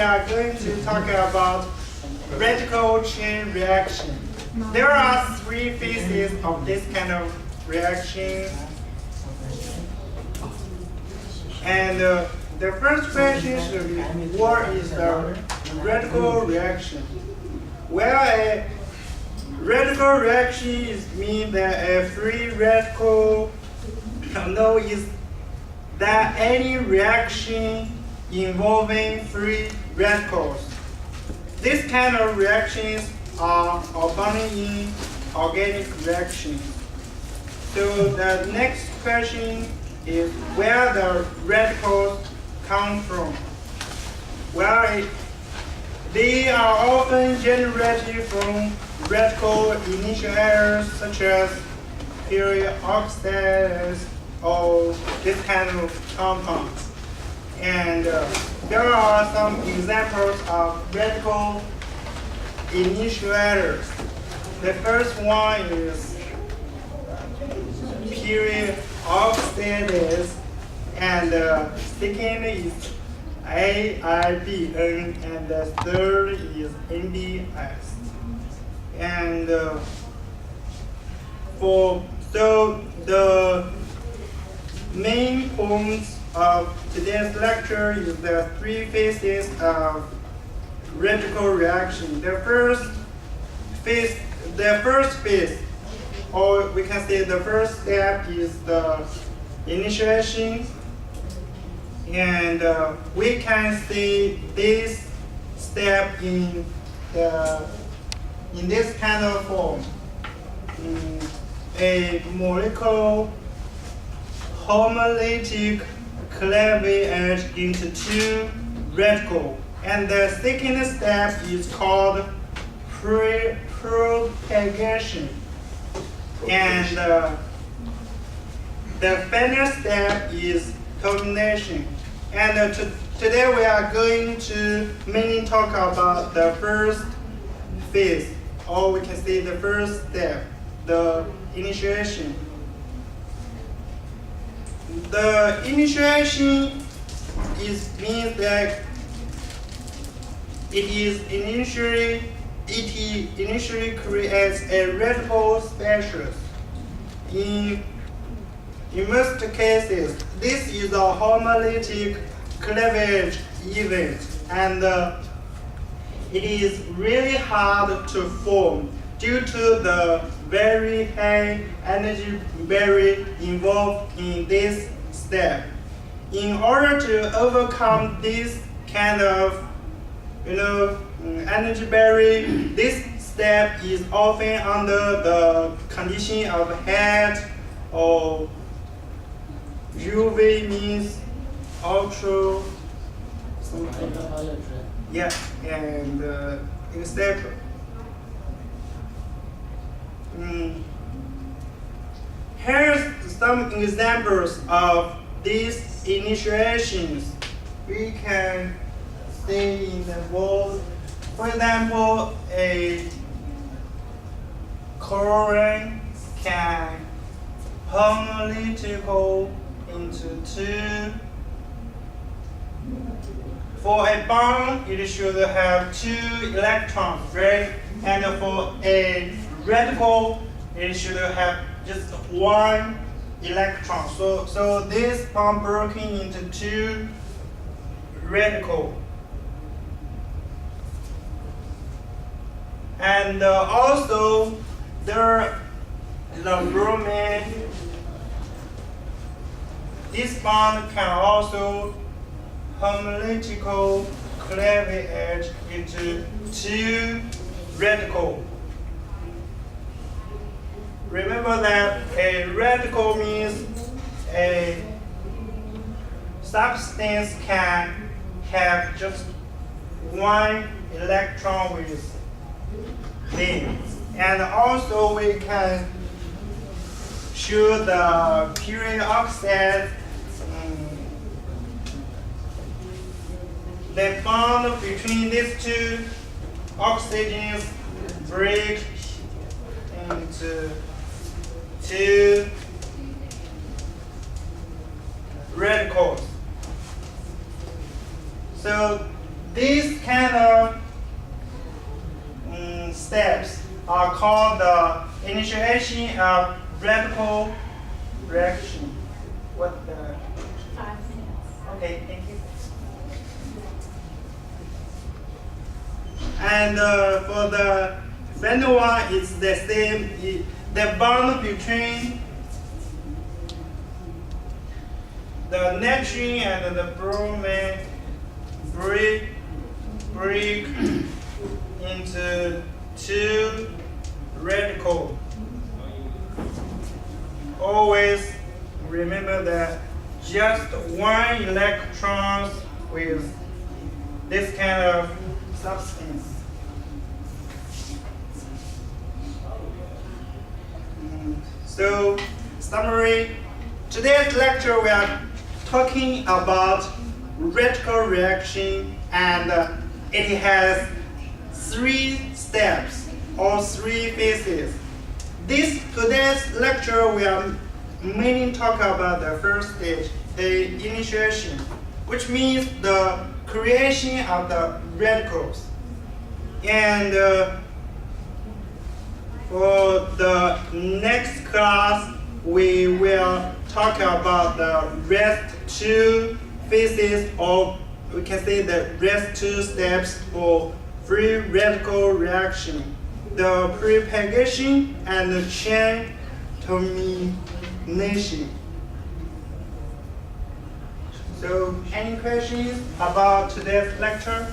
We are going to talk about radical chain reaction. There are three phases of this kind of reaction. And the first question should be, what is the radical reaction? Well, a radical reaction means that a free radical is that any reaction involving free radicals. This kind of reactions are abounding in organic reactions. So the next question is where the radicals come from. Well, they are often generated from radical initiators such as peroxides or this kind of compounds. And there are some examples of radical initiators. The first one is peroxides, and the second is AIBN, and the third is NDS. And so the main points of today's lecture is the three phases of radical reaction. The first phase, or we can say the first step, is the initiation, and we can see this step in this kind of form. A molecular homolytic cleavage into two radicals. And the second step is called propagation. And the final step is combination. And today we are going to mainly talk about the first phase, or we can say the first step, the initiation. The initiation means that it initially creates a radical species. In most cases, this is a homolytic cleavage event, and it is really hard to form due to the very high energy barrier involved in this step. In order to overcome this kind of energy barrier, this step is often under the condition of heat, or UV means ultra something. Yeah, and etc. Here's some examples of these initiations we can see in the world. For example, a chlorine can homolytical into two. For a bond, it should have 2 electrons, right? And for a radical, it should have just 1 electron. So this bond broken into 2 radicals. And also, the bromine, this bond can also homolytical cleavage into 2 radicals. Remember that a radical means a substance can have just 1 electron with it. And also we can show the peroxide. The bond between these 2 oxygens break into 2 radicals. So these kind of steps are called the initiation of radical reaction. What the? 5 minutes. Okay, thank you. And for the second one, it's the same. The bond between the nitrogen and the bromine break into two radicals. Always remember that just one electron with this kind of substance. So, summary. Today's lecture we are talking about radical reaction, and it has 3 steps or 3 phases. Today's lecture we are mainly talking about the first stage, the initiation, which means the creation of the radicals. And for the next class, we will talk about the rest 2 phases, or we can say the rest 2 steps for free radical reaction, the propagation and the chain termination. So, any questions about today's lecture?